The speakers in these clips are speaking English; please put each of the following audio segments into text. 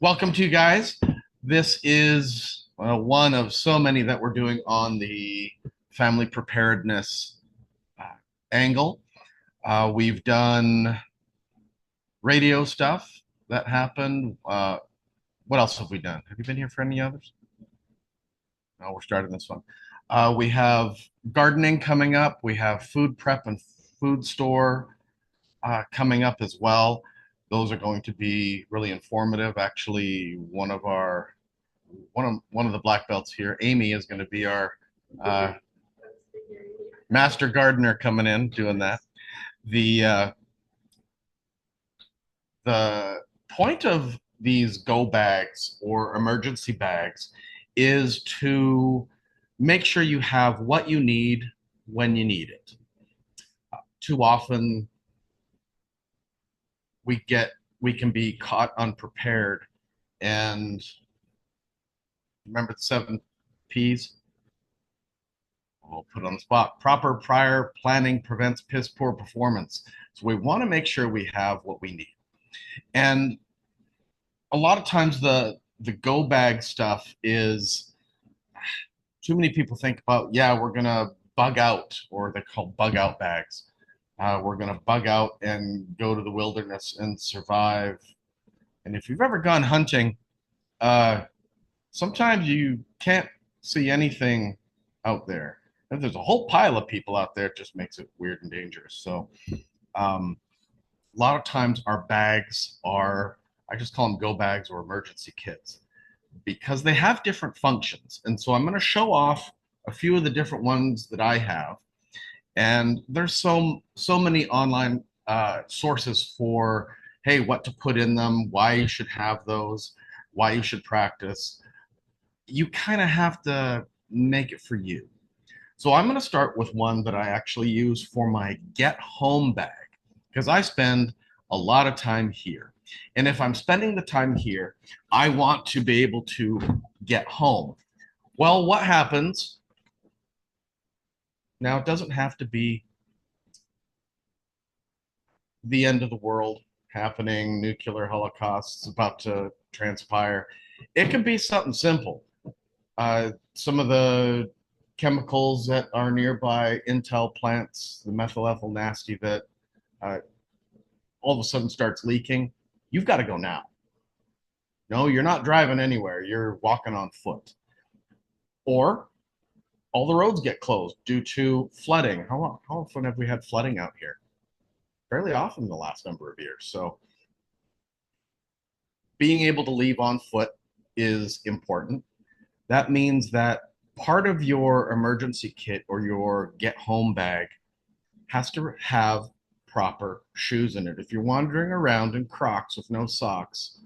Welcome to you guys. This is one of so many that we're doing on the family preparedness uh, angle. We've done radio stuff that happened. What else have we done? Have you been here for any others? No, we're starting this one. We have gardening coming up. We have food prep and food store coming up as well. Those are going to be really informative. Actually, one of the black belts here, Amy, is going to be our uh, master gardener coming in doing that. The uh, the point of these go bags or emergency bags is to make sure you have what you need when you need it. Too often we can be caught unprepared, and remember the 7 P's. I'll put it on the spot. Proper prior planning prevents piss poor performance. So we want to make sure we have what we need. And a lot of times the go bag stuff is too many people think about, yeah, we're gonna bug out, or they're called bug out bags. We're gonna bug out and go to the wilderness and survive. And if you've ever gone hunting, uh, sometimes you can't see anything out there. If there's a whole pile of people out there, it just makes it weird and dangerous. So um, a lot of times our bags are, I just call them go bags or emergency kits because they have different functions. And so I'm going to show off a few of the different ones that I have. And there's so many online sources for, hey, what to put in them, why you should have those, why you should practice. You kind of have to make it for you. So I'm going to start with one that I actually use for my get home bag because I spend a lot of time here. And if I'm spending the time here, I want to be able to get home. Well, what happens? Now, it doesn't have to be the end of the world happening, nuclear holocausts about to transpire. It can be something simple. Some of the chemicals that are nearby Intel plants, the methyl ethyl nasty that uh, all of a sudden starts leaking, you've got to go now. No, you're not driving anywhere. You're walking on foot. Or all the roads get closed due to flooding. How often have we had flooding out here? Fairly often in the last number of years. So being able to leave on foot is important. That means that part of your emergency kit or your get home bag has to have proper shoes in it. If you're wandering around in Crocs with no socks,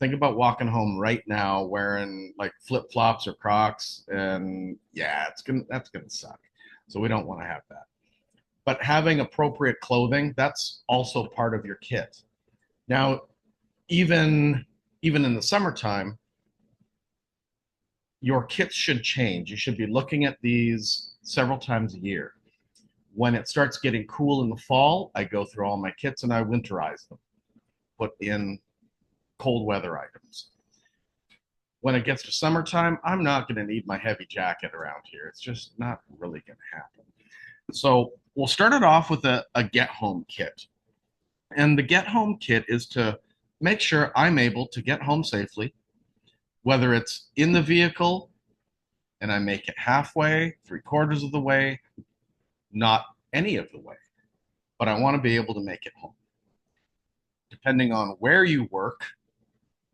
think about walking home right now wearing like flip flops or Crocs, and yeah, that's gonna suck. So we don't want to have that. But having appropriate clothing, that's also part of your kit. Now, even in the summertime, your kits should change. You should be looking at these several times a year. When it starts getting cool in the fall, I go through all my kits and I winterize them, put in cold weather items. When it gets to summertime, I'm not going to need my heavy jacket around here. It's just not really going to happen. So we'll start it off with a get home kit. And the get home kit is to make sure I'm able to get home safely, whether it's in the vehicle and I make it halfway, 3/4 of the way, not any of the way, but I want to be able to make it home. Depending on where you work,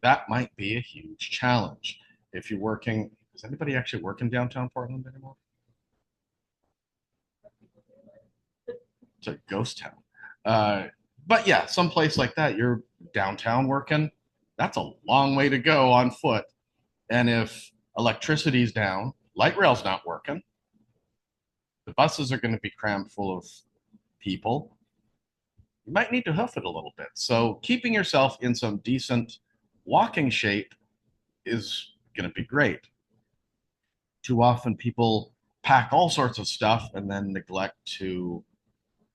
that might be a huge challenge. If you're working, does anybody actually work in downtown Portland anymore? It's a ghost town. But yeah, someplace like that, you're downtown working, that's a long way to go on foot. And if electricity's down, light rail's not working, the buses are going to be crammed full of people. You might need to hoof it a little bit. So keeping yourself in some decent walking shape is going to be great. Too often people pack all sorts of stuff and then neglect to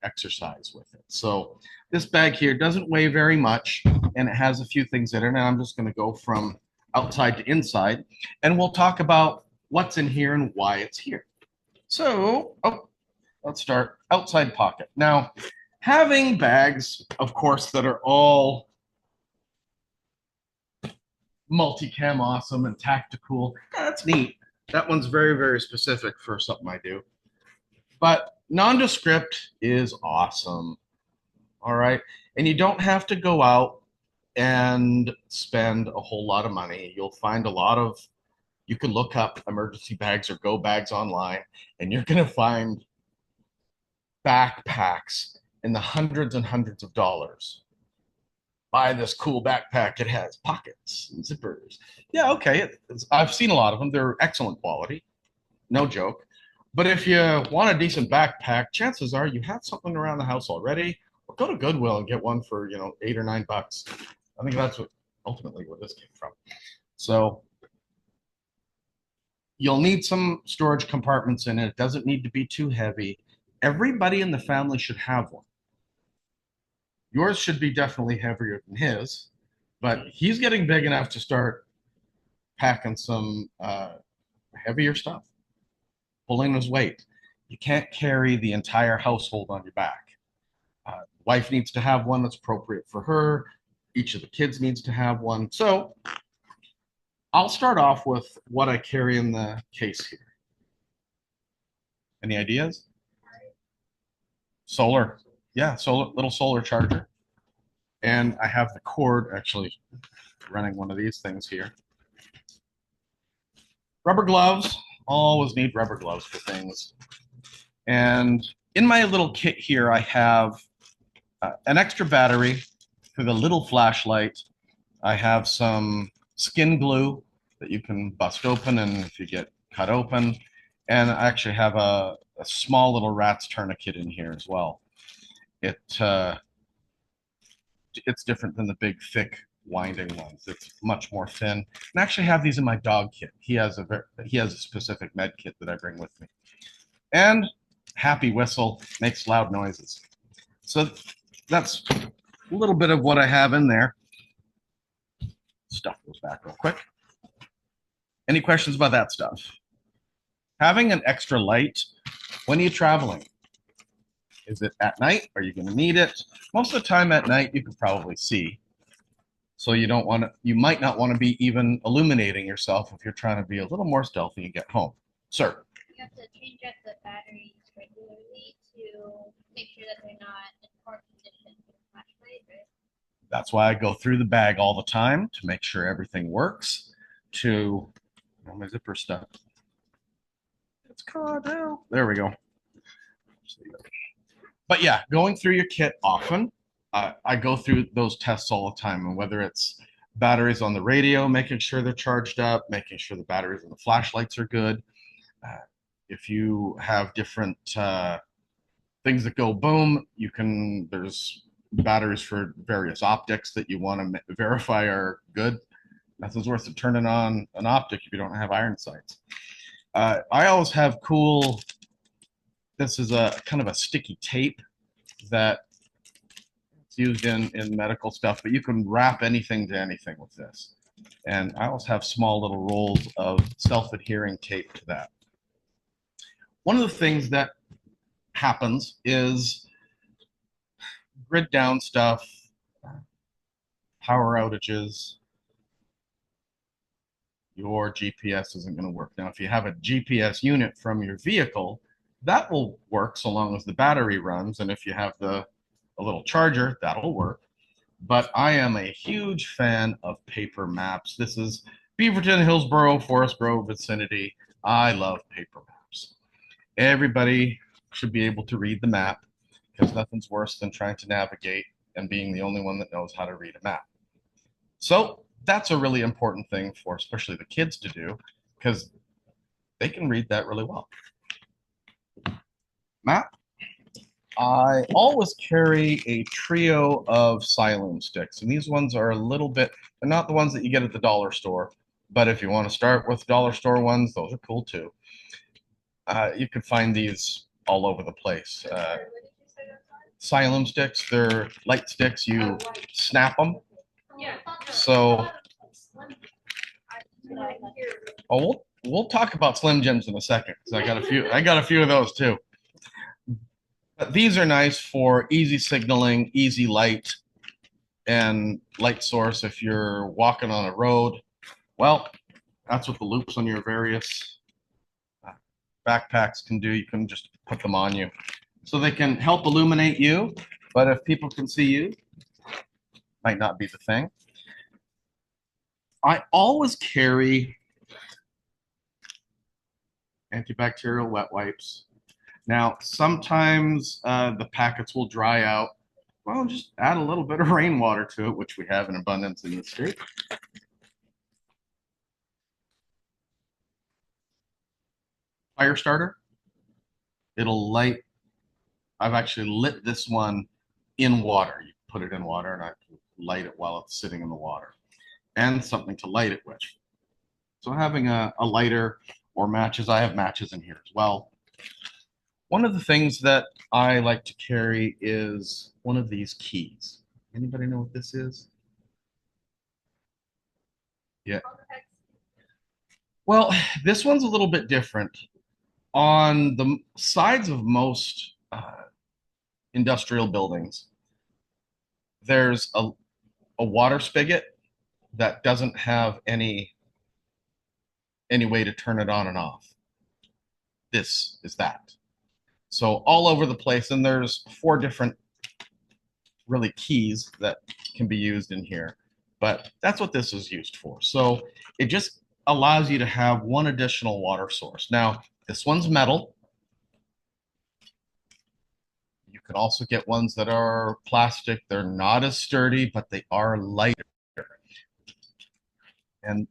exercise with it. So this bag here doesn't weigh very much. and it has a few things in it. And I'm just going to go from outside to inside, and we'll talk about what's in here and why it's here. So, let's start outside pocket. Now, having bags, of course, that are all multicam awesome and tactical, that's neat. That one's very, very specific for something I do. But nondescript is awesome. All right. And you don't have to go out and spend a whole lot of money. You'll find a lot of, you can look up emergency bags or go bags online, and you're going to find backpacks in the hundreds and hundreds of dollars. Buy this cool backpack. It has pockets and zippers. Yeah, okay. I've seen a lot of them. They're excellent quality. No joke. But if you want a decent backpack, chances are you have something around the house already. Or go to Goodwill and get one for, $8 or $9. I think that's ultimately where this came from. So you'll need some storage compartments in it. It doesn't need to be too heavy. Everybody in the family should have one. Yours should be definitely heavier than his, but he's getting big enough to start packing some heavier stuff, pulling his weight. You can't carry the entire household on your back. Wife needs to have one that's appropriate for her. Each of the kids needs to have one. So I'll start off with what I carry in the case here. Any ideas? Solar. Yeah, little solar charger. And I have the cord actually running one of these things here. Rubber gloves. Always need rubber gloves for things. And in my little kit here, I have an extra battery for the little flashlight. I have some skin glue that you can bust open and if you get cut open. And I actually have a small little rat's tourniquet in here as well. It's different than the big, thick, winding ones. It's much more thin. And I actually have these in my dog kit. He has a specific med kit that I bring with me. And happy whistle makes loud noises. So that's a little bit of what I have in there. Stuff goes back real quick. Any questions about that stuff? Having an extra light, when are you traveling? Is it at night? Are you going to need it? Most of the time at night, you can probably see. So you might not want to be even illuminating yourself if you're trying to be a little more stealthy and get home. Sir? You have to change out the batteries regularly to make sure that they're not in poor condition for the flashlight, right? That's why I go through the bag all the time to make sure everything works. My zipper stuff. It's caught now. There we go. But yeah, going through your kit often. I go through those tests all the time, and whether it's batteries on the radio, making sure they're charged up, making sure the batteries on the flashlights are good. If you have different things that go boom, there's batteries for various optics that you want to verify are good. Nothing's worth it turning on an optic if you don't have iron sights. I always have this is a kind of a sticky tape that it's used in medical stuff, but you can wrap anything to anything with this. And I also have small little rolls of self-adhering tape to that. One of the things that happens is grid down stuff, power outages, your GPS isn't going to work. Now, if you have a GPS unit from your vehicle, that will work so long as the battery runs. And if you have a little charger, that'll work. But I am a huge fan of paper maps. This is Beaverton, Hillsborough, Forest Grove vicinity. I love paper maps. Everybody should be able to read the map because nothing's worse than trying to navigate and being the only one that knows how to read a map. So that's a really important thing for especially the kids to do because they can read that really well. Map. I always carry a trio of Siloam sticks, and these ones are a little bit, they're not the ones that you get at the dollar store, but if you want to start with dollar store ones, those are cool too. You can find these all over the place. Siloam sticks, they're light sticks, you snap them, So, oh, we'll talk about Slim Jims in a second because I got a few of those too. But these are nice for easy signaling, easy light, and light source if you're walking on a road. Well, that's what the loops on your various backpacks can do. You can just put them on you. So they can help illuminate you, but if people can see you, might not be the thing. I always carry antibacterial wet wipes. Now, sometimes the packets will dry out. Well, just add a little bit of rainwater to it, which we have in abundance in the state. Fire starter. It'll light. I've actually lit this one in water. You put it in water and I light it while it's sitting in the water. And something to light it with. So having a lighter or matches, I have matches in here as well. One of the things that I like to carry is one of these keys. Anybody know what this is? Yeah. Well, this one's a little bit different. On the sides of most industrial buildings, there's a water spigot that doesn't have any way to turn it on and off. This is that. So all over the place, and there's 4 different really keys that can be used in here, but that's what this is used for. So it just allows you to have one additional water source. Now, this one's metal. You can also get ones that are plastic. They're not as sturdy, but they are lighter. And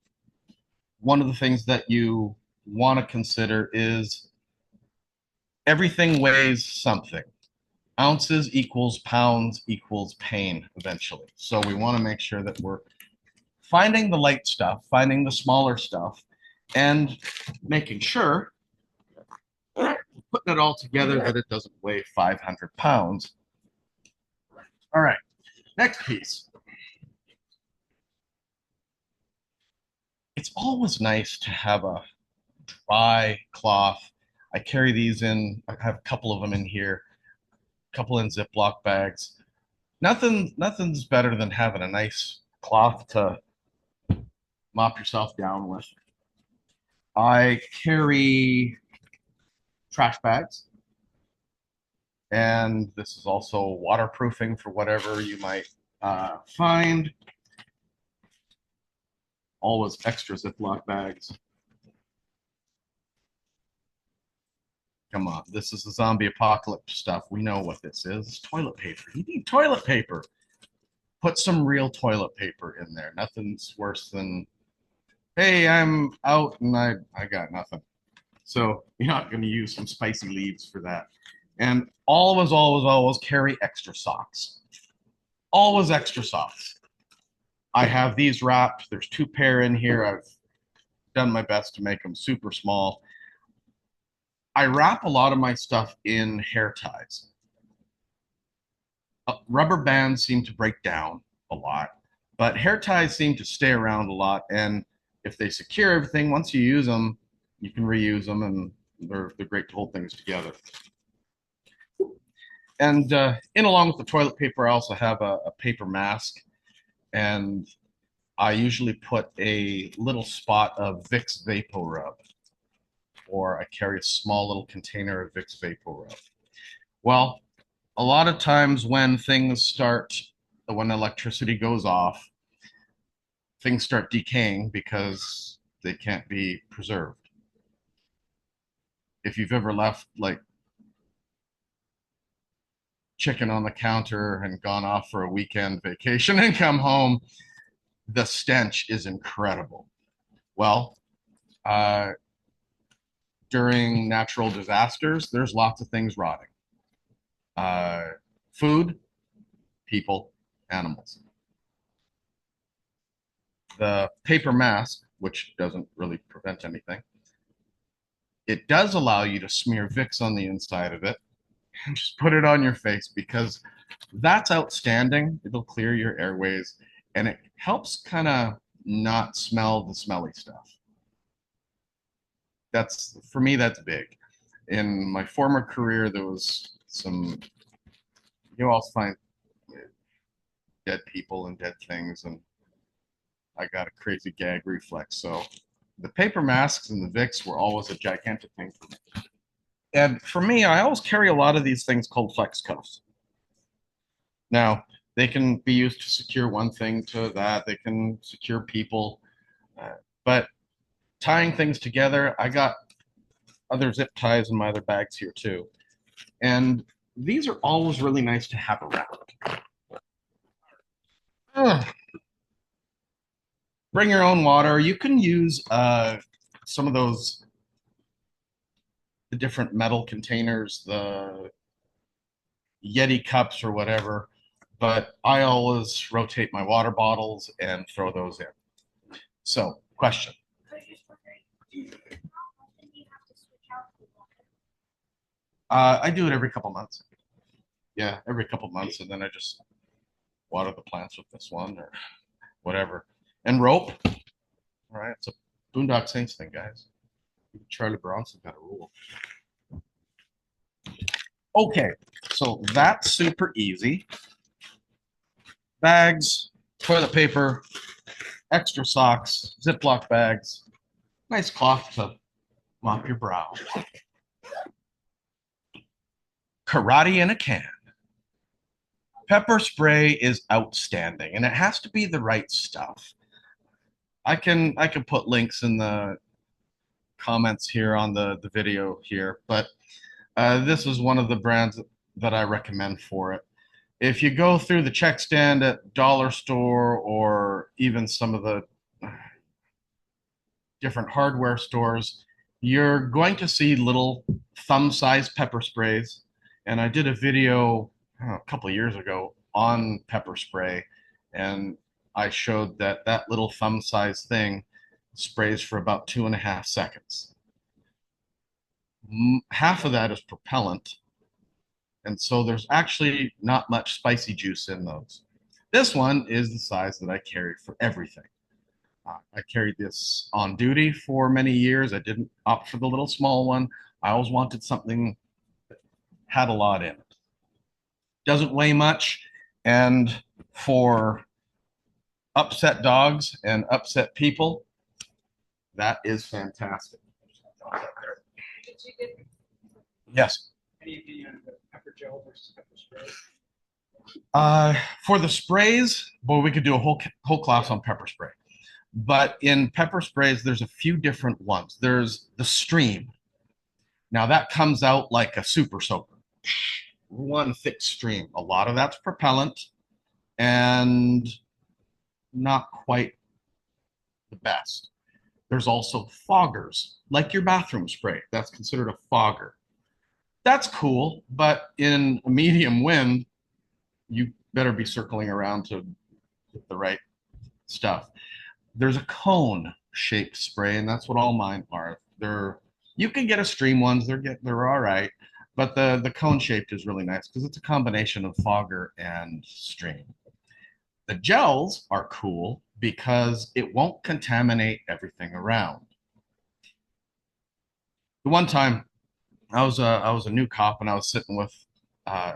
one of the things that you want to consider is everything weighs something. Ounces equals pounds equals pain eventually. So we want to make sure that we're finding the light stuff, finding the smaller stuff, and making sure, putting it all together, that it doesn't weigh 500 pounds. All right, next piece. It's always nice to have a dry cloth. I carry these in, I have a couple of them in here, a couple in Ziploc bags. Nothing's better than having a nice cloth to mop yourself down with. I carry trash bags, and this is also waterproofing for whatever you might find. Always extra Ziploc bags. Come on, this is the zombie apocalypse stuff. We know what this is. It's toilet paper. You need toilet paper. Put some real toilet paper in there. Nothing's worse than, hey, I'm out and I got nothing. So you're not going to use some spicy leaves for that. And always, always, always carry extra socks. Always extra socks. I have these wrapped. There's 2 pair in here. I've done my best to make them super small. I wrap a lot of my stuff in hair ties. Rubber bands seem to break down a lot, but hair ties seem to stay around a lot. And if they secure everything, once you use them, you can reuse them, and they're great to hold things together. And in along with the toilet paper, I also have a paper mask, and I usually put a little spot of Vicks Vapor Rub, or I carry a small little container of Vicks Vapor Rub. Well, a lot of times when electricity goes off, things start decaying because they can't be preserved. If you've ever left like chicken on the counter and gone off for a weekend vacation and come home, the stench is incredible. Well, during natural disasters, there's lots of things rotting. Food, people, animals. The paper mask, which doesn't really prevent anything, it does allow you to smear Vicks on the inside of it and just put it on your face, because that's outstanding. It'll clear your airways. and it helps kind of not smell the smelly stuff. That's for me, that's big. In my former career, there was some, you also find dead people and dead things, and I got a crazy gag reflex. So the paper masks and the Vicks were always a gigantic thing for me. And for me, I always carry a lot of these things called flex cuffs. Now, they can be used to secure one thing to that, they can secure people, but tying things together, I got other zip ties in my other bags here too. And these are always really nice to have around. Ugh. Bring your own water. You can use some of those the different metal containers, the Yeti cups or whatever, but I always rotate my water bottles and throw those in. So, question. I do it every couple months. Yeah, every couple months, and then I just water the plants with this one or whatever. And rope. All right, it's a Boondock Saints thing, guys. Charlie Bronson got a rule. Okay, so that's super easy. Bags, toilet paper, extra socks, Ziploc bags, nice cloth to mop your brow. Karate in a can. Pepper spray is outstanding, and it has to be the right stuff. I can put links in the comments here on the video here, but this is one of the brands that I recommend for it. If you go through the check stand at dollar store or even some of the different hardware stores, you're going to see little thumb-sized pepper sprays. And I did a video a couple of years ago on pepper spray, and I showed that that little thumb-sized thing sprays for about 2.5 seconds. Half of that is propellant, and so there's actually not much spicy juice in those. This one is the size that I carry for everything. I carried this on duty for many years. I didn't opt for the little small one. I always wanted something that had a lot in it. Doesn't weigh much, and for upset dogs and upset people, that is fantastic. Yes. Any opinion on the pepper gel versus pepper spray? For the sprays, boy, we could do a whole class on pepper spray. But in pepper sprays, there's a few different ones. There's the stream. Now that comes out like a super soaker, one thick stream. A lot of that's propellant and not quite the best. There's also foggers, like your bathroom spray. That's considered a fogger. That's cool, but in a medium wind, you better be circling around to get the right stuff. There's a cone shaped spray, and that's what all mine are. They're you can get a stream ones, they're all right, but the cone shaped is really nice because it's a combination of fogger and stream. The gels are cool because it won't contaminate everything around. The one time I was a new cop and I was sitting with uh,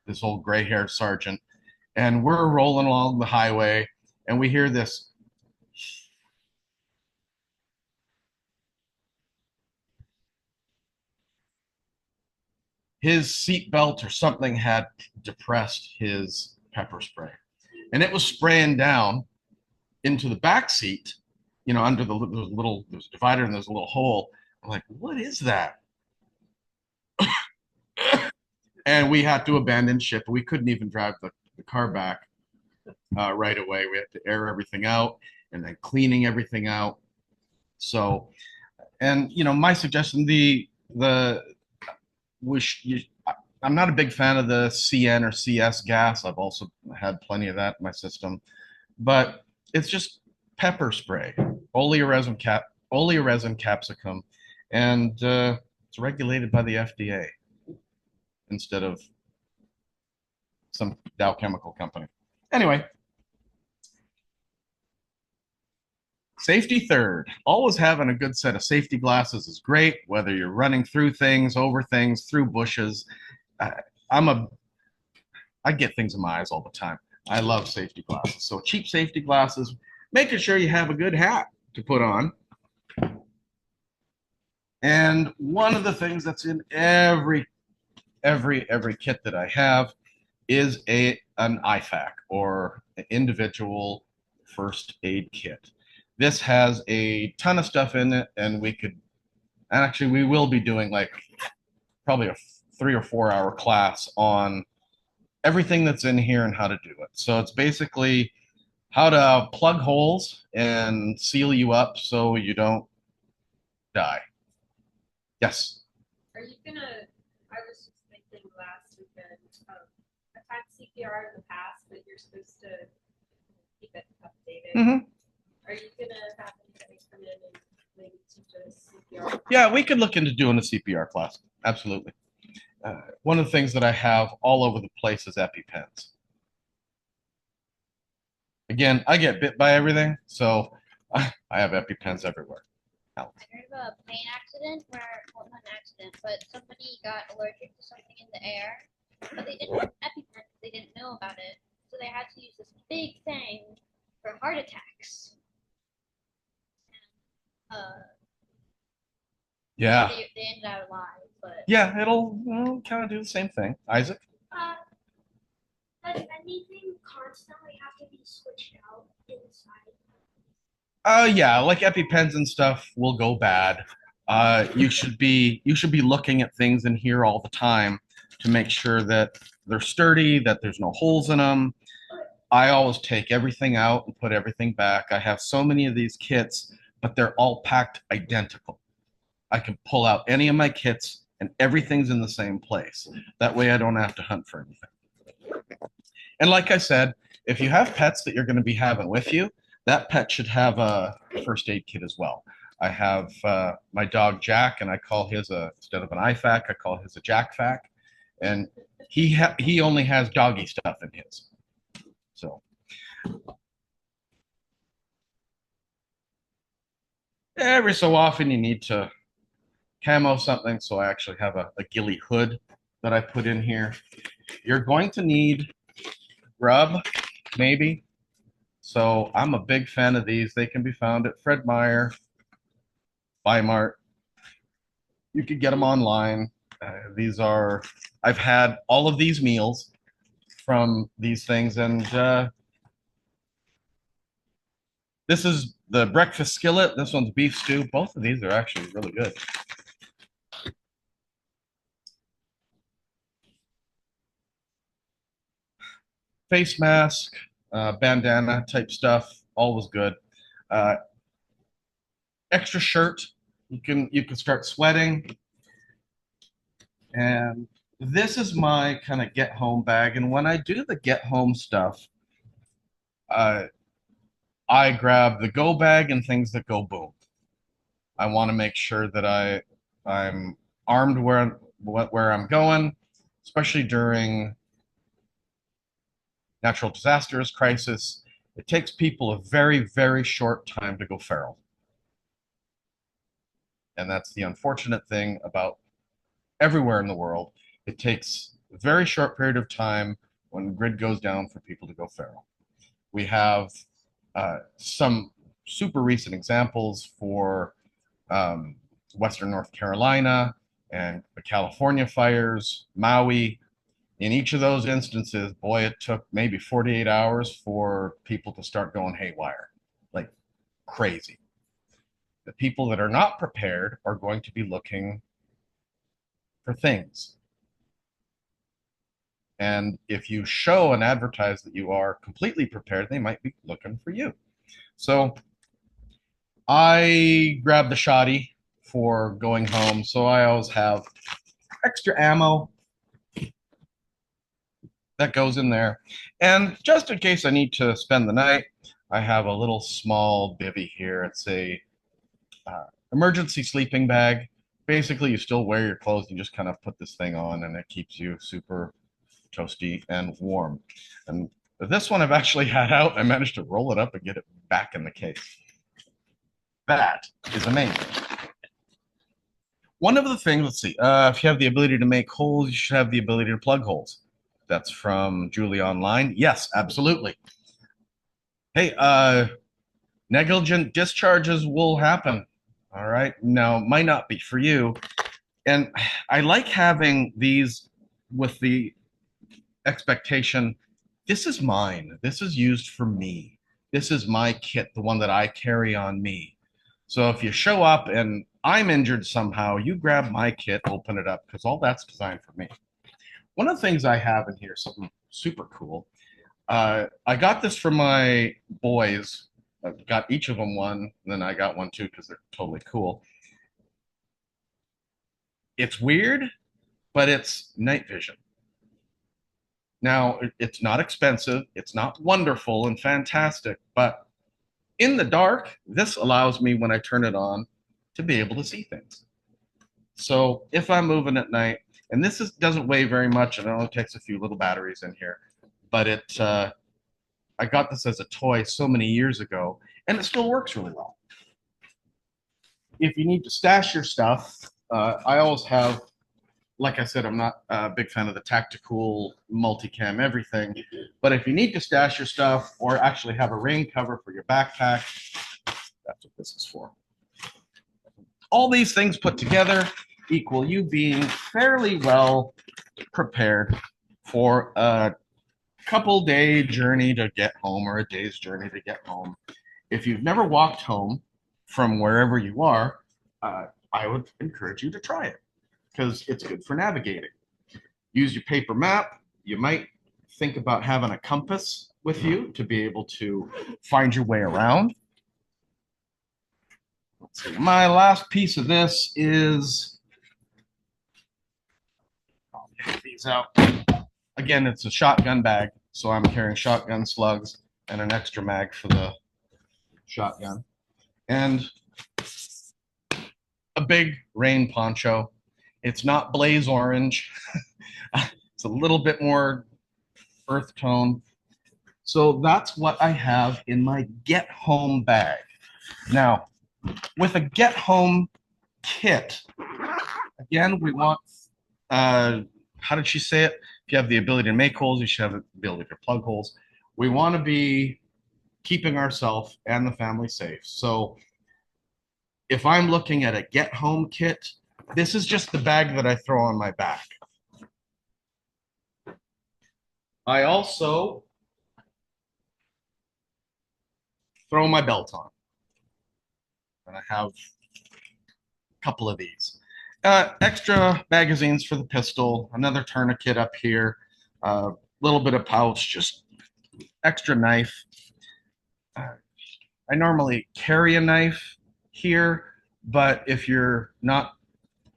this old gray-haired sergeant, and we're rolling along the highway, and we hear this. His seatbelt or something had depressed his pepper spray, and it was spraying down into the back seat. Under there's a divider and there's a little hole. I'm like, what is that? And we had to abandon ship. We couldn't even drive the car back right away. We had to air everything out and then cleaning everything out. So, and my suggestion, the wish you, I'm not a big fan of the CN or CS gas. I've also had plenty of that in my system, but it's just pepper spray, oleoresin capsicum, and it's regulated by the FDA instead of some Dow chemical company. Anyway, Safety third. Always having a good set of safety glasses is great, whether you're running through things, over things, through bushes. I, I'm a I get things in my eyes all the time. I love safety glasses. So cheap safety glasses, making sure you have a good hat to put on. And one of the things that's in every kit that I have is an IFAC, or an individual first aid kit. This has a ton of stuff in it, and we will be doing like probably a 3 or 4 hour class on everything that's in here and how to do it. So it's basically how to plug holes and seal you up so you don't die. Yes. Are you gonna, I was just thinking last weekend, I've had CPR in the past, but you're supposed to keep it updated. Mm-hmm. Are you gonna have anybody come in and maybe teach us CPR? Yeah, we could look into doing a CPR class. Absolutely. One of the things that I have all over the place is EpiPens. Again, I get bit by everything, so I have EpiPens everywhere. I heard of a plane accident where, well, not an accident, but somebody got allergic to something in the air, but they didn't have EpiPen. They didn't know about it, so they had to use this big thing for heart attacks. Yeah. They ended out alive, but Yeah, it'll kind of do the same thing. Isaac? Does anything constantly have to be switched out inside? Yeah, like EpiPens and stuff will go bad. You should be looking at things in here all the time to make sure that they're sturdy, that there's no holes in them. I always take everything out and put everything back. I have so many of these kits, but they're all packed identical. I can pull out any of my kits and everything's in the same place. That way I don't have to hunt for anything. And like I said, if you have pets that you're going to be having with you, that pet should have a first aid kit as well. I have my dog Jack, and I call his instead of an IFAC, I call his a JackFac, and he only has doggy stuff in his. So every so often you need to camo something, so I actually have a ghillie hood that I put in here. You're going to need grub, maybe. So I'm a big fan of these. They can be found at Fred Meyer, Bimart. You could get them online. I've had all of these meals from these things, and this is the breakfast skillet. This one's beef stew. Both of these are actually really good. Face mask, bandana type stuff, always good. Uh, Extra shirt, you can start sweating. And this is my kind of get home bag. And when I do the get home stuff, I grab the go bag and things that go boom. I want to make sure that I'm armed where I'm going, especially during natural disasters, crisis. It takes people a very, very short time to go feral. And that's the unfortunate thing about everywhere in the world. It takes a very short period of time when the grid goes down for people to go feral. We have some super recent examples for Western North Carolina and the California fires, Maui. In each of those instances, boy, it took maybe 48 hours for people to start going haywire, like crazy. The people that are not prepared are going to be looking for things. And if you show and advertise that you are completely prepared, they might be looking for you. So I grab the shoddy for going home. So I always have extra ammo that goes in there. And just in case I need to spend the night, I have a little small bivy here. It's a emergency sleeping bag. Basically, you still wear your clothes. You just kind of put this thing on, and it keeps you super toasty and warm. And this one I've actually had out. I managed to roll it up and get it back in the case. That is amazing. One of the things, let's see, if you have the ability to make holes, you should have the ability to plug holes. That's from Julie Online. Yes, absolutely. Hey, negligent discharges will happen. All right. Now, might not be for you. And I like having these with the expectation this is mine. This is used for me. This is my kit, the one that I carry on me. So if you show up and I'm injured somehow, you grab my kit, open it up, because all that's designed for me. One of the things I have in here, something super cool. I got this for my boys. I got each of them one, and then I got one too because they're totally cool. It's weird, but it's night vision. Now, it's not expensive, it's not wonderful and fantastic, but in the dark, this allows me, when I turn it on, to be able to see things. So if I'm moving at night, and doesn't weigh very much, and it only takes a few little batteries in here, but I got this as a toy so many years ago, and it still works really well. If you need to stash your stuff, I always have, like I said, I'm not a big fan of the tactical multicam everything, but if you need to stash your stuff or actually have a rain cover for your backpack, that's what this is for. All these things put together equal you being fairly well prepared for a couple day journey to get home or a day's journey to get home. If you've never walked home from wherever you are, I would encourage you to try it because it's good for navigating. Use your paper map. You might think about having a compass with you to be able to find your way around. Let's see. My last piece of this is, I'll get these out. Again, it's a shotgun bag, so I'm carrying shotgun slugs and an extra mag for the shotgun. And a big rain poncho. It's not blaze orange. It's a little bit more earth tone. So that's what I have in my get home bag. Now, with a get home kit, again, we want, how did she say it? If you have the ability to make holes, you should have the ability to plug holes. We want to be keeping ourselves and the family safe. So if I'm looking at a get home kit, this is just the bag that I throw on my back. I also throw my belt on. And I have a couple of these. Extra magazines for the pistol, another tourniquet up here, a little bit of pouch, just extra knife. I normally carry a knife here, but if you're not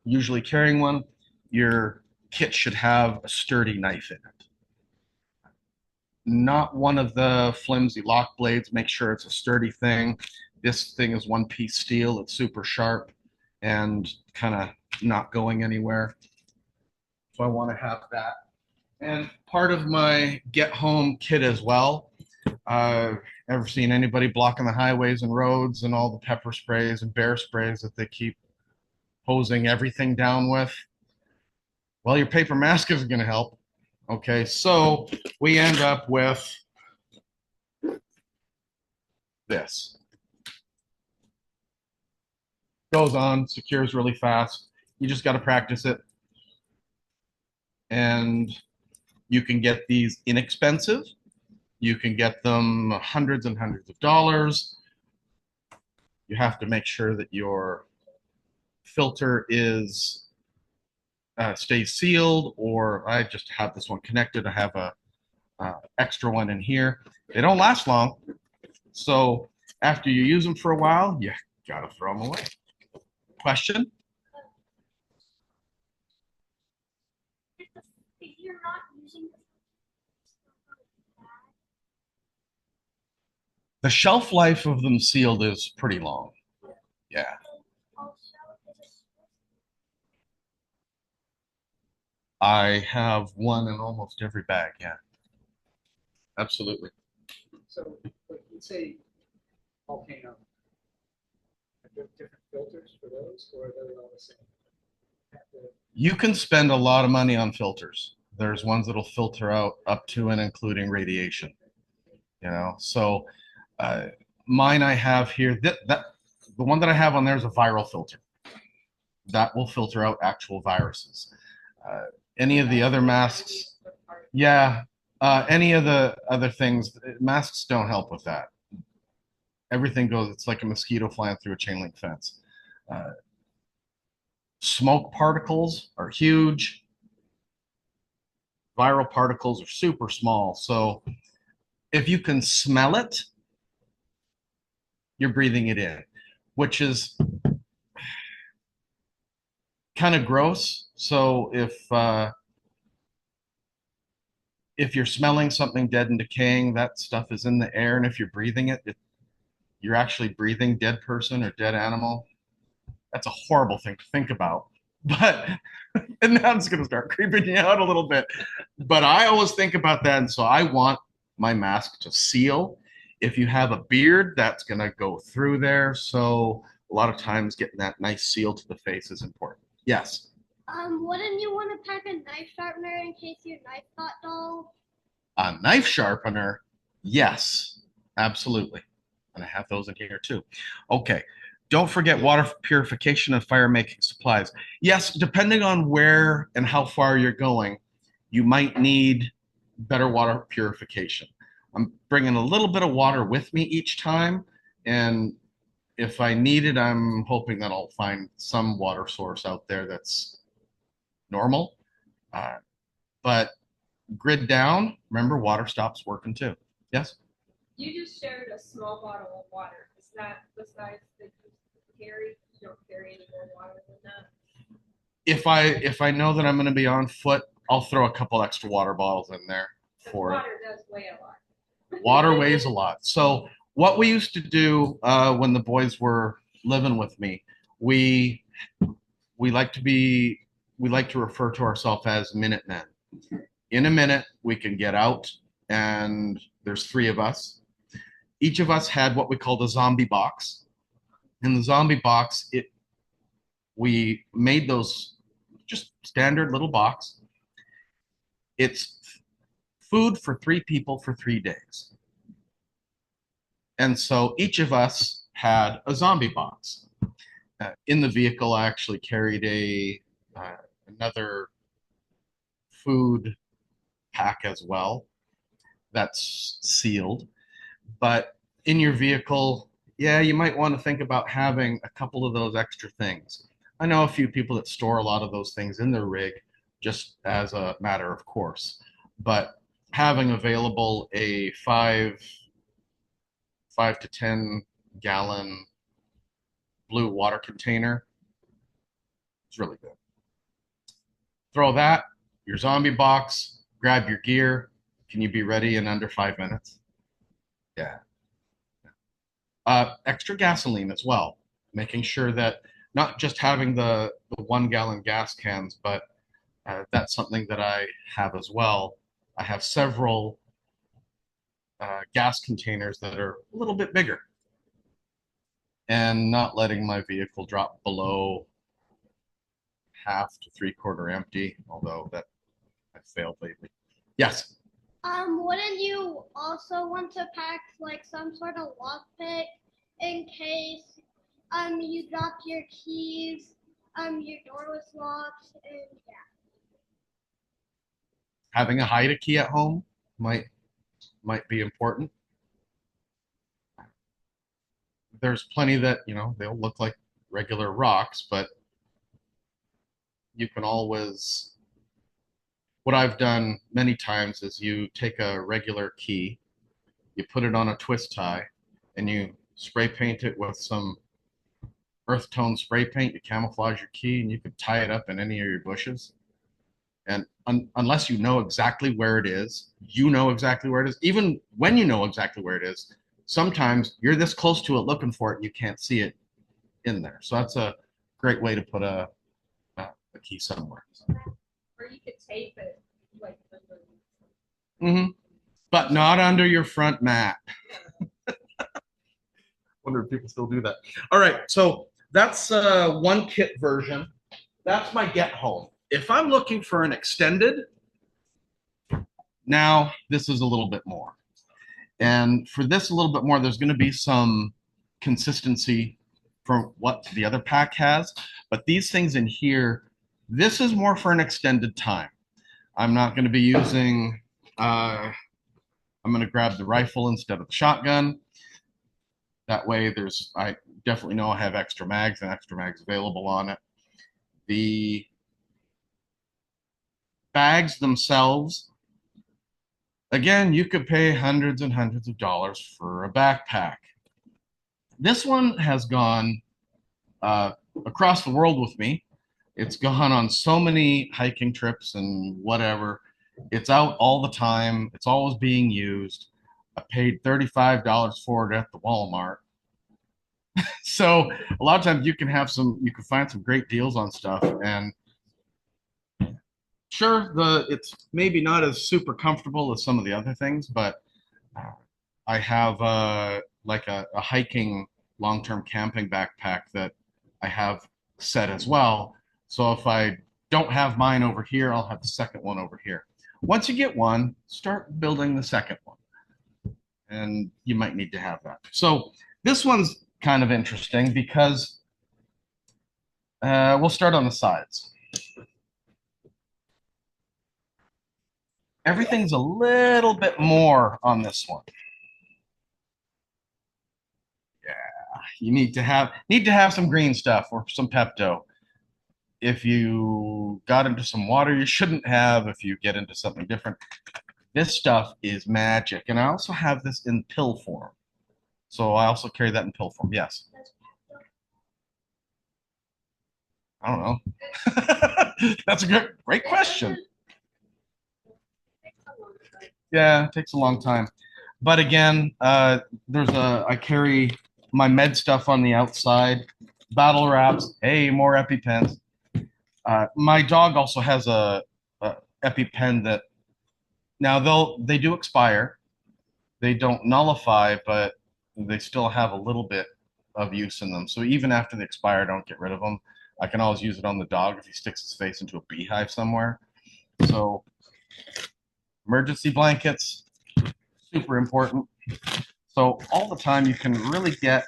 usually carrying one, your kit should have a sturdy knife in it. Not one of the flimsy lock blades. Make sure it's a sturdy thing. This thing is one piece steel. It's super sharp and kind of not going anywhere. So I want to have that. And part of my get home kit as well. Ever seen anybody blocking the highways and roads and all the pepper sprays and bear sprays that they keep hosing everything down with? Well, your paper mask isn't going to help. Okay, so we end up with this. Goes on, secures really fast. You just got to practice it. And you can get these inexpensive. You can get them hundreds and hundreds of dollars. You have to make sure that your filter is stays sealed, or I just have this one connected. I have a extra one in here. They don't last long. So after you use them for a while, you got to throw them away. Question? If you're not using The shelf life of them sealed is pretty long. Yeah. also, is I have one in almost every bag. Yeah. Absolutely. So, like, let's say volcano, there different filters for those, or are they all the same? You can spend a lot of money on filters. There's ones that'll filter out up to and including radiation. So uh, mine I have here that the one that I have on there is a viral filter that will filter out actual viruses. Uh, any of the other masks, yeah, any of the other things, masks don't help with that. Everything goes, it's like a mosquito flying through a chain link fence. Uh, Smoke particles are huge. Viral particles are super small. So if you can smell it, you're breathing it in, which is kind of gross. So if you're smelling something dead and decaying, that stuff is in the air, and if you're breathing it, you're actually breathing dead person or dead animal. That's a horrible thing to think about. But and now it's going to start creeping you out a little bit. But I always think about that, and so I want my mask to seal. If you have a beard, that's going to go through there. So a lot of times getting that nice seal to the face is important. Yes. Wouldn't you want to pack a knife sharpener in case your knife got dull? A knife sharpener, yes, absolutely. And I have those in here too. Okay. Don't forget water purification and fire making supplies. Yes, depending on where and how far you're going, you might need better water purification. I'm bringing a little bit of water with me each time. And if I need it, I'm hoping that I'll find some water source out there that's normal. Uh, but grid down, remember water stops working too. Yes? You just shared a small bottle of water. Is that the size that you carry? You don't carry any more water than that? If I know that I'm going to be on foot, I'll throw a couple extra water bottles in there for water does weigh a lot. Water weighs a lot. So what we used to do when the boys were living with me, we we like to be we like to refer to ourselves as Minutemen. In a minute, we can get out, and there's three of us. Each of us had what we called a zombie box. In the zombie box, we made those just standard little box. It's food for three people for 3 days. And so each of us had a zombie box. In the vehicle, I actually carried another food pack as well that's sealed. But in your vehicle, yeah, you might want to think about having a couple of those extra things. I know a few people that store a lot of those things in their rig just as a matter of course. But having available a 5 to 10 gallon blue water container is really good. Throw that, your zombie box, grab your gear. Can you be ready in under 5 minutes? Yeah. Extra gasoline as well, making sure that not just having the 1 gallon gas cans, but that's something that I have as well. I have several gas containers that are a little bit bigger and not letting my vehicle drop below half to 3/4 empty, although that I've failed lately. Yes. Wouldn't you also want to pack like some sort of lockpick in case you dropped your keys, your door was locked, and yeah. Having a hide a key at home might be important. There's plenty that, they'll look like regular rocks, but you can always, what I've done many times is you take a regular key, you put it on a twist tie, and you spray paint it with some earth tone spray paint, you camouflage your key, and you can tie it up in any of your bushes. And unless you know exactly where it is, even when you know exactly where it is, sometimes you're this close to it looking for it and you can't see it in there. So that's a great way to put a key somewhere. Or you could tape it like Mm-hmm. But not under your front mat. wonder if people still do that. All right, so that's one kit version. That's my get home. If I'm looking for an extended, now this is a little bit more. And for this a little bit more, there's going to be some consistency for what the other pack has. But these things in here, this is more for an extended time. I'm not going to be using, I'm going to grab the rifle instead of the shotgun. That way I definitely know I have extra mags and extra mags available on it. The bags themselves, again, you could pay hundreds and hundreds of dollars for a backpack. This one has gone across the world with me. It's gone on so many hiking trips and whatever. It's out all the time. It's always being used. I paid $35 for it at the Walmart. So a lot of times you can find some great deals on stuff. And sure, it's maybe not as super comfortable as some of the other things, but I have like a hiking long-term camping backpack that I have set as well. So if I don't have mine over here, I'll have the second one over here. Once you get one, start building the second one. And you might need to have that. So this one's kind of interesting because we'll start on the sides. Everything's a little bit more on this one. Yeah, you need to have some green stuff or some Pepto. If you got into some water you shouldn't have, if you get into something different, this stuff is magic. And I also have this in pill form. So I also carry that in pill form. Yes. I don't know. That's a great question. Yeah, it takes a long time. But again, I carry my med stuff on the outside, battle wraps, hey, more EpiPens. My dog also has a EpiPen that now they do expire. They don't nullify, but they still have a little bit of use in them. So even after they expire, I don't get rid of them. I can always use it on the dog if he sticks his face into a beehive somewhere. So emergency blankets, super important. So all the time you can really get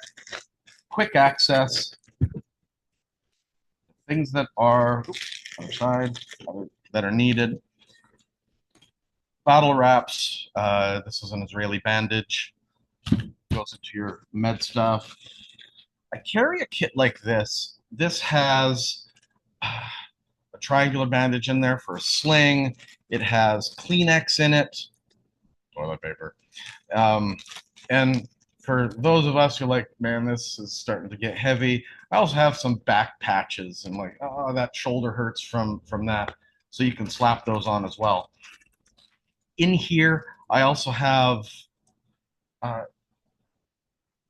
quick access, things that are outside that are needed. Battle wraps. This is an Israeli bandage. Goes into your med stuff. I carry a kit like this. This has a triangular bandage in there for a sling. It has Kleenex in it, toilet paper. And for those of us who are like, man, this is starting to get heavy, I also have some back patches and like, oh, that shoulder hurts from that. So you can slap those on as well. In here, I also have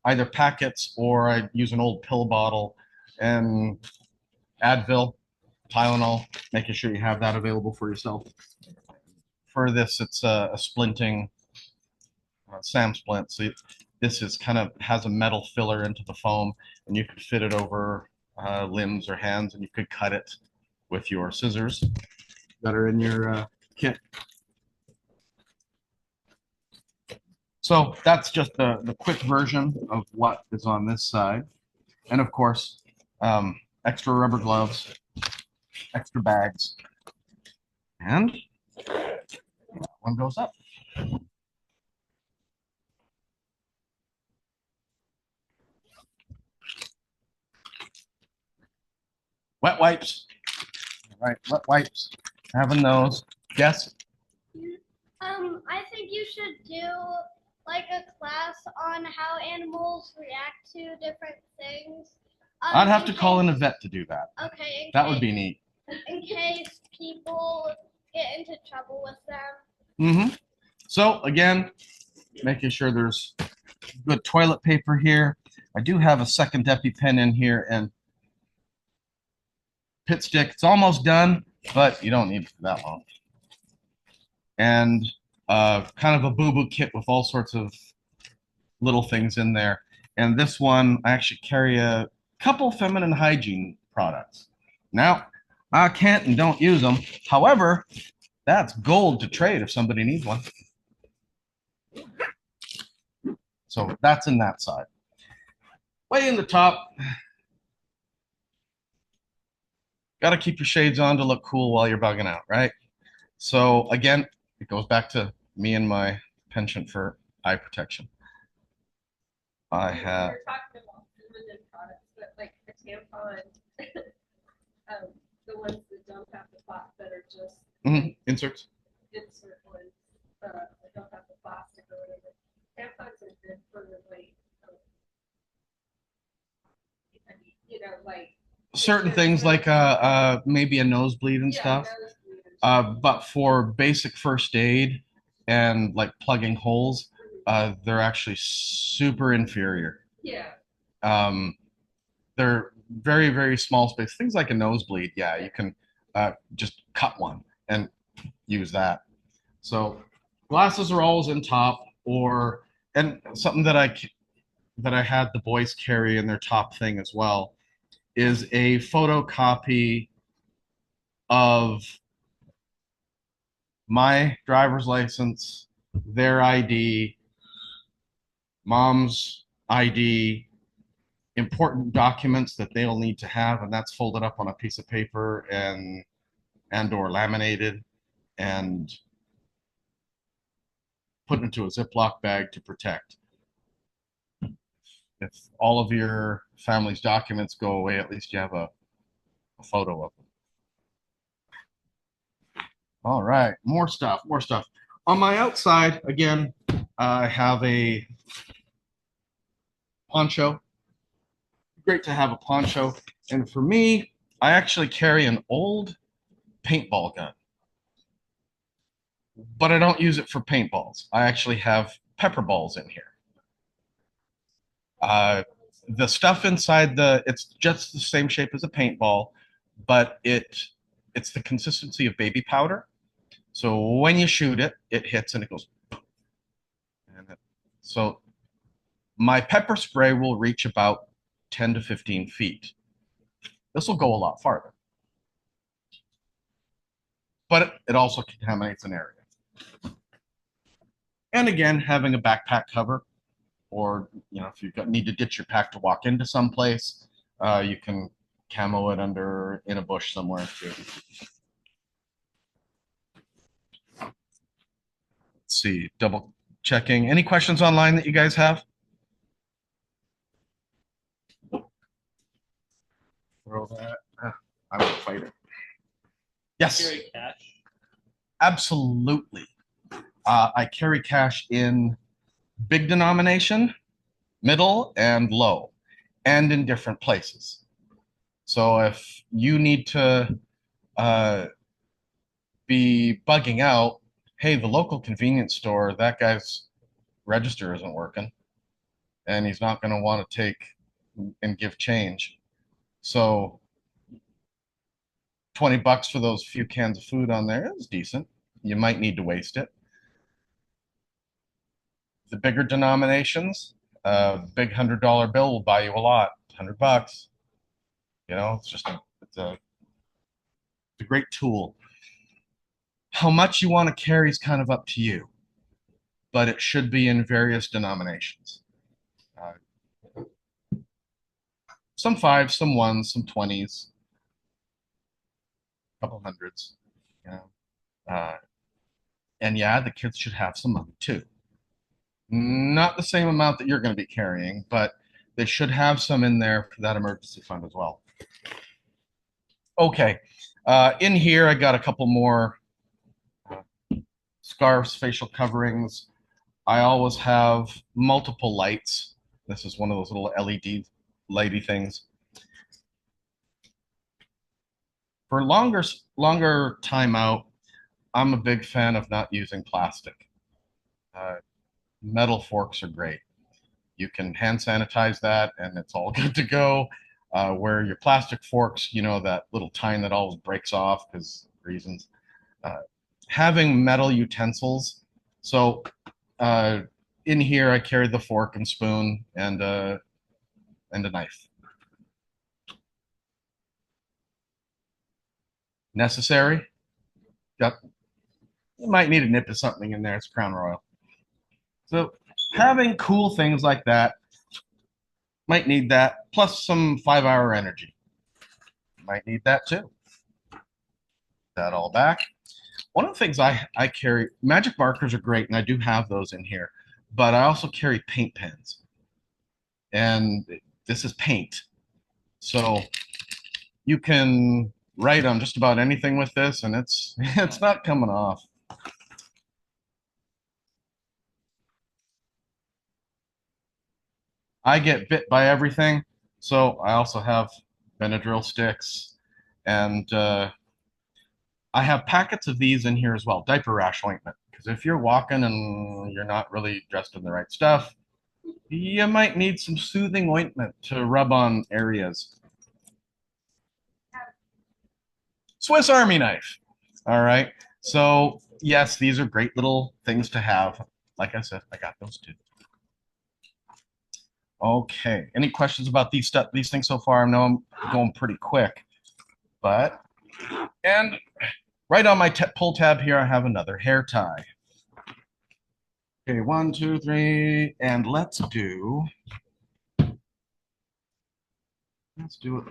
either packets or I use an old pill bottle and Advil, Tylenol, making sure you have that available for yourself. For this, it's a splinting SAM splint. So this is has a metal filler into the foam, and you could fit it over limbs or hands, and you could cut it with your scissors that are in your kit. So that's just the quick version of what is on this side. And of course, extra rubber gloves, extra bags, and that one goes up. Wet wipes. All right, wet wipes. Having those. Yes? I think you should do like a class on how animals react to different things. I'd have to call in a vet to do that. Okay. That would be neat. In case people get into trouble with them. Mm-hmm. So again, making sure there's good toilet paper here. I do have a second EpiPen in here and pit stick. It's almost done, but you don't need it for that long. And kind of a boo-boo kit with all sorts of little things in there. And this one, I actually carry a couple feminine hygiene products. Now, I can't and don't use them. However, that's gold to trade if somebody needs one. So that's in that side. Way in the top, got to keep your shades on to look cool while you're bugging out, right? So again, it goes back to me and my penchant for eye protection. I have. We're talking about feminine products, but like a tampon, the ones that don't have the plot that are just Inserts. insert ones, that don't have the plastic or whatever. Tampons are good for like, I mean, like Certain things like maybe a nosebleed and stuff. But for basic first aid and like plugging holes, they're actually super inferior. Yeah. They're very, very small space. Things like a nosebleed, yeah, you can just cut one and use that. So glasses are always in top, or and something that I had the boys carry in their top thing as well is a photocopy of my driver's license, their ID, mom's ID, important documents that they'll need to have, and that's folded up on a piece of paper and or laminated and put into a Ziploc bag to protect. If all of your family's documents go away, at least you have a photo of them. All right, more stuff, more stuff. On my outside, again, I have a poncho. Great to have a poncho. And for me, I actually carry an old paintball gun. But I don't use it for paintballs. I actually have pepper balls in here. The stuff inside it's just the same shape as a paintball, but it's the consistency of baby powder. So when you shoot it, it hits and it goes. So my pepper spray will reach about 10 to 15 feet. This will go a lot farther. But it also contaminates an area. And again, having a backpack cover, or if you need to ditch your pack to walk into some place, you can camo it under in a bush somewhere too. Let's see, double checking. Any questions online that you guys have? Throw that. I will fight it. Yes. Carry cash. Absolutely. I carry cash in big denomination, middle, and low, and in different places. So if you need to be bugging out, hey, the local convenience store, that guy's register isn't working, and he's not going to want to take and give change. So $20 for those few cans of food on there is decent. You might need to waste it. The bigger denominations, a big $100 bill will buy you a lot. $100. It's a great tool. How much you want to carry is kind of up to you, but it should be in various denominations. Some 5s, some 1s, some 20s, a couple hundreds. And yeah, the kids should have some money too. Not the same amount that you're going to be carrying, but they should have some in there for that emergency fund as well. Okay, in here I got a couple more scarves, facial coverings. I always have multiple lights. This is one of those little LED lighty things. For longer time out, I'm a big fan of not using plastic. Metal forks are great. You can hand sanitize that and it's all good to go. Where your plastic forks, that little tine that always breaks off because having metal utensils. So in here, I carry the fork and spoon and a knife. Necessary. Got you might need a nip of something in there. It's Crown Royal. So having cool things like that, might need that, plus some 5-hour energy. Might need that too. That all back. One of the things I carry, magic markers are great, and I do have those in here, but I also carry paint pens. And this is paint. So you can write on just about anything with this, and it's it's not coming off. I get bit by everything, so I also have Benadryl sticks, and I have packets of these in here as well, diaper rash ointment. Because if you're walking and you're not really dressed in the right stuff, you might need some soothing ointment to rub on areas. Swiss Army knife. All right. So, yes, these are great little things to have. Like I said, I got those too. Okay. Any questions about these things so far? I know I'm going pretty quick, but and right on my pull tab here, I have another hair tie. Okay, 1, 2, 3, and let's do it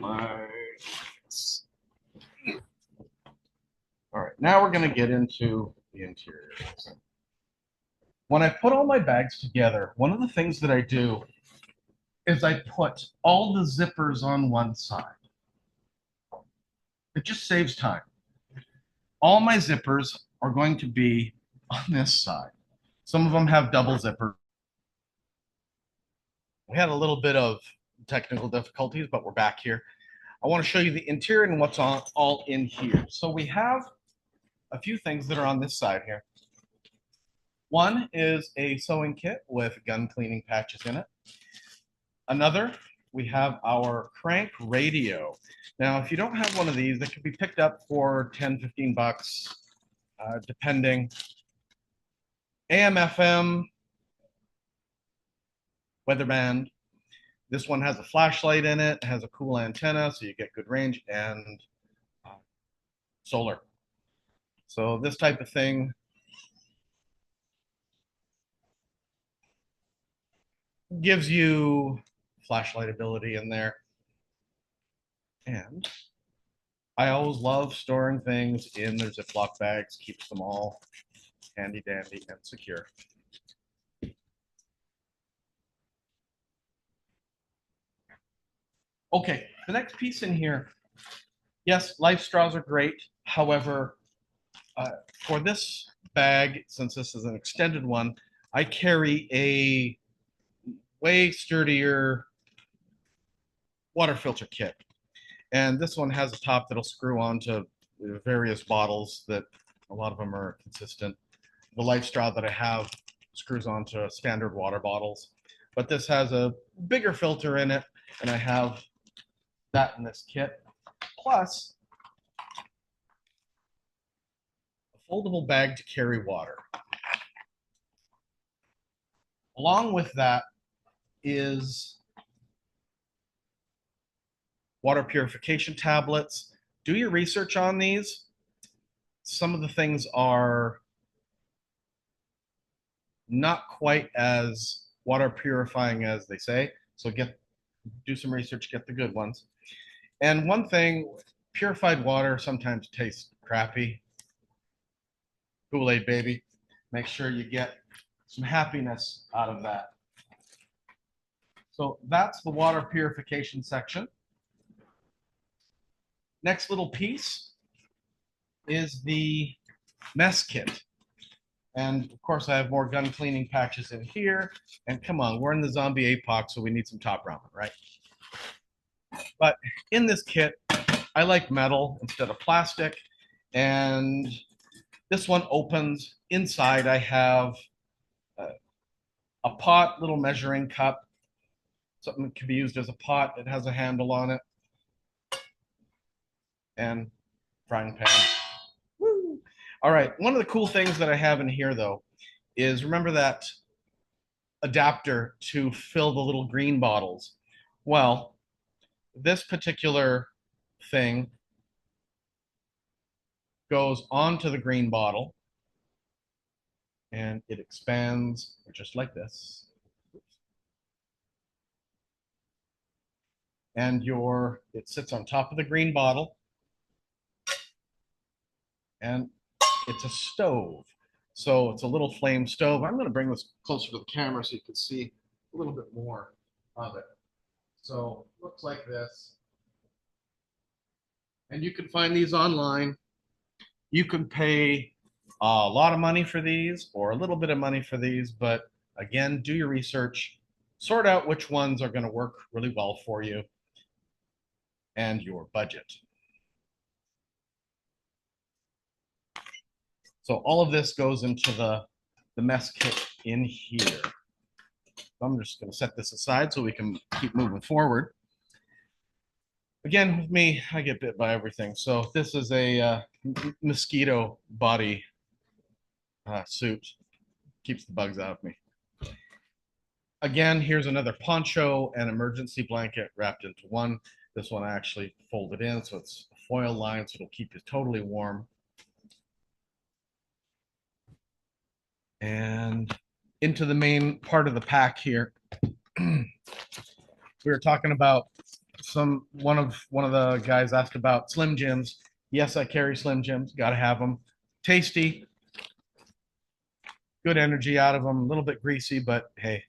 like this. All right, now we're going to get into the interior. When I put all my bags together, one of the things that I do is I put all the zippers on one side. It just saves time. All my zippers are going to be on this side. Some of them have double zippers. We had a little bit of technical difficulties, but we're back here. I want to show you the interior and what's all in here. So we have a few things that are on this side here. One is a sewing kit with gun cleaning patches in it. Another, we have our crank radio. Now, if you don't have one of these, they can be picked up for 10, 15 bucks, depending. AM, FM, weather band. This one has a flashlight in it, has a cool antenna, so you get good range, and solar. So this type of thing gives you flashlight ability in there. And I always love storing things in their Ziploc bags, keeps them all handy dandy and secure. Okay, the next piece in here, yes, life straws are great. However, for this bag, since this is an extended one, I carry a way sturdier water filter kit. And this one has a top that'll screw onto various bottles that a lot of them are consistent. The life straw that I have screws onto standard water bottles, but this has a bigger filter in it, and I have that in this kit. Plus, a foldable bag to carry water. Along with that is water purification tablets. Do your research on these. Some of the things are not quite as water purifying as they say. So do some research, get the good ones. And one thing, purified water sometimes tastes crappy. Kool-Aid, baby. Make sure you get some happiness out of that. So that's the water purification section. Next little piece is the mess kit. And of course, I have more gun cleaning patches in here. And come on, we're in the zombie apoc, so we need some top ramen, right? But in this kit, I like metal instead of plastic. And this one opens. Inside, I have a pot, little measuring cup, something that can be used as a pot. It has a handle on it. And frying pan. Woo! All right, one of the cool things that I have in here, though, is remember that adapter to fill the little green bottles. Well, this particular thing goes onto the green bottle and it expands just like this. And it sits on top of the green bottle and it's a stove. So it's a little flame stove. I'm going to bring this closer to the camera so you can see a little bit more of it. So it looks like this. And you can find these online. You can pay a lot of money for these or a little bit of money for these, but again, do your research, sort out which ones are going to work really well for you and your budget. So all of this goes into the mess kit in here. So I'm just going to set this aside so we can keep moving forward. Again, with me, I get bit by everything. So this is a mosquito body suit. Keeps the bugs out of me. Again, here's another poncho and emergency blanket wrapped into one. This one I actually folded in, so it's foil lined, so it'll keep you totally warm. And into the main part of the pack here. We were talking about one of the guys asked about Slim Jims. Yes, I carry Slim Jims. Got to have them. Tasty, good energy out of them. A little bit greasy, but hey,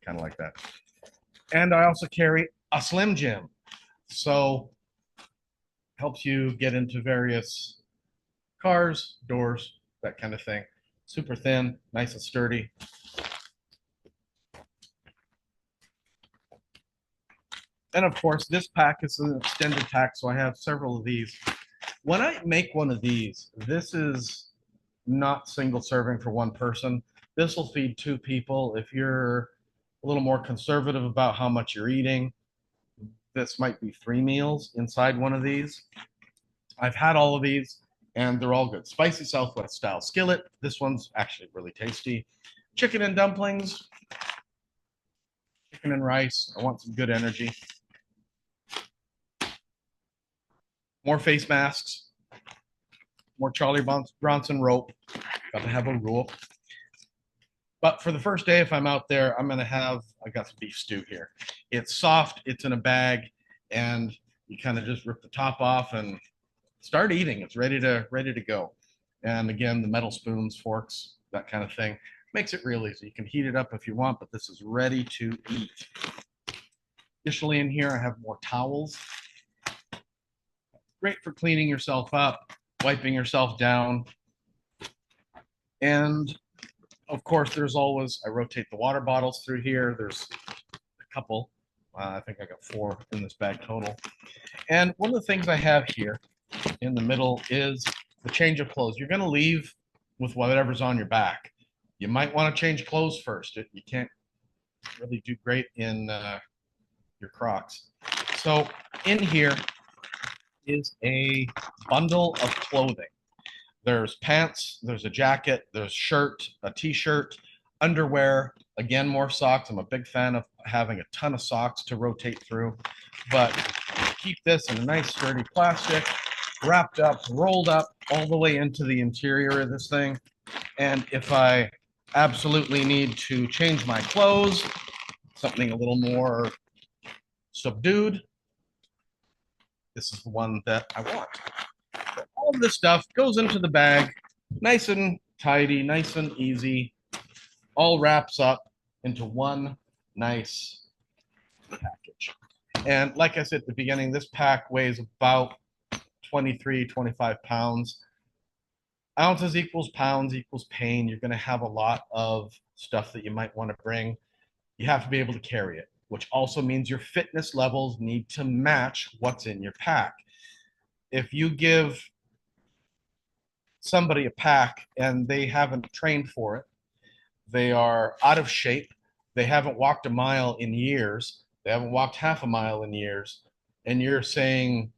kind of like that. And I also carry a Slim Jim, so helps you get into various cars, doors, that kind of thing. Super thin, nice and sturdy. And of course, this pack is an extended pack, so I have several of these. When I make one of these, this is not single serving for one person. This will feed 2 people. If you're a little more conservative about how much you're eating, this might be 3 meals inside one of these. I've had all of these and they're all good. Spicy Southwest style skillet. This one's actually really tasty. Chicken and dumplings. Chicken and rice. I want some good energy. More face masks. More Charlie Bronson rope. Got to have a rope. But for the first day, if I'm out there, I got some beef stew here. It's soft, it's in a bag, and you kind of just rip the top off and start eating. It's ready to go. And again, the metal spoons, forks, that kind of thing. Makes it real easy. You can heat it up if you want, but this is ready to eat. Additionally, in here, I have more towels. Great for cleaning yourself up, wiping yourself down. And of course, there's always, I rotate the water bottles through here. There's a couple. I think I got 4 in this bag total. And one of the things I have here in the middle is the change of clothes. You're going to leave with whatever's on your back. You might want to change clothes first. You can't really do great in your Crocs. So in here is a bundle of clothing. There's pants, there's a jacket, there's shirt, a t-shirt, underwear, again, more socks. I'm a big fan of having a ton of socks to rotate through, but keep this in a nice sturdy plastic, wrapped up, rolled up all the way into the interior of this thing. And if I absolutely need to change my clothes, something a little more subdued, this is the one that I want. So all of this stuff goes into the bag, nice and tidy, nice and easy, all wraps up into one nice package. And like I said at the beginning, this pack weighs about 23, 25 pounds. Ounces equals pounds equals pain. You're going to have a lot of stuff that you might want to bring. You have to be able to carry it, which also means your fitness levels need to match what's in your pack. If you give somebody a pack and they haven't trained for it, they are out of shape, they haven't walked a mile in years, they haven't walked half a mile in years, and you're saying,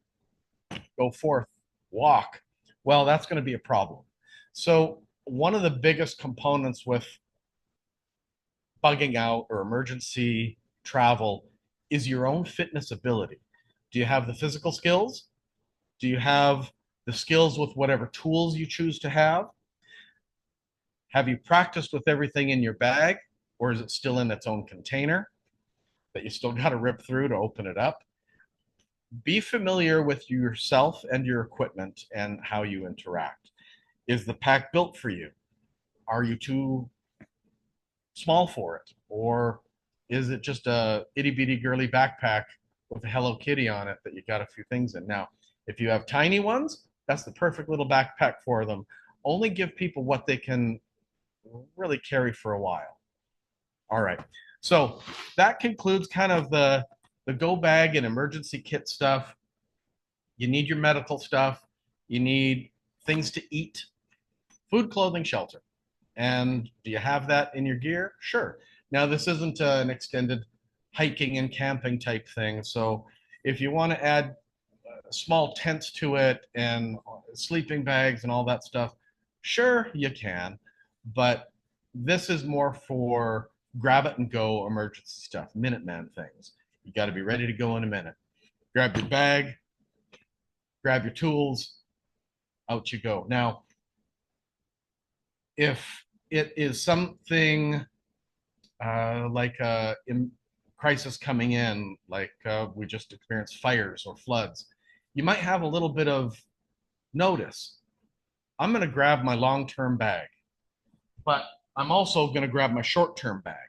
go forth, walk, well, that's going to be a problem. So one of the biggest components with bugging out or emergency travel is your own fitness ability. Do you have the physical skills? Do you have the skills with whatever tools you choose to have? Have you practiced with everything in your bag, or is it still in its own container that you still got to rip through to open it up? Be familiar with yourself and your equipment and how you interact. Is the pack built for you? Are you too small for it? Or is it just a itty bitty girly backpack with a Hello Kitty on it that you got a few things in? Now, if you have tiny ones, that's the perfect little backpack for them. Only give people what they can really carry for a while. All right. So that concludes kind of the go bag and emergency kit stuff. You need your medical stuff. You need things to eat, food, clothing, shelter. And do you have that in your gear? Sure. Now, this isn't an extended hiking and camping type thing. So if you want to add small tents to it and sleeping bags and all that stuff, sure, you can. But this is more for grab it and go emergency stuff, Minuteman things. You got to be ready to go in a minute. Grab your bag, grab your tools, out you go. Now, if it is something like a crisis coming in, like we just experienced fires or floods, you might have a little bit of notice. I'm going to grab my long-term bag, but I'm also going to grab my short-term bag.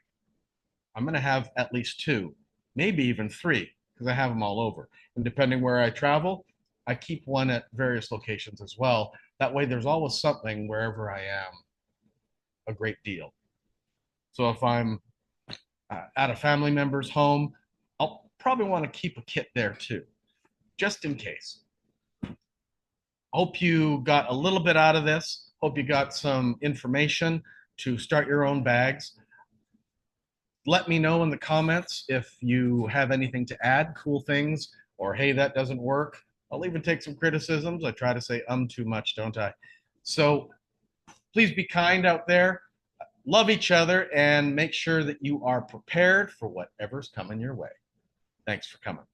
I'm going to have at least two, maybe even three, because I have them all over. And depending where I travel, I keep one at various locations as well. That way there's always something wherever I am, a great deal. So if I'm at a family member's home, I'll probably want to keep a kit there too, just in case. Hope you got a little bit out of this. Hope you got some information to start your own bags. Let me know in the comments if you have anything to add, cool things, or hey, that doesn't work. I'll even take some criticisms. I try to say too much, don't I? So please be kind out there. Love each other and make sure that you are prepared for whatever's coming your way. Thanks for coming.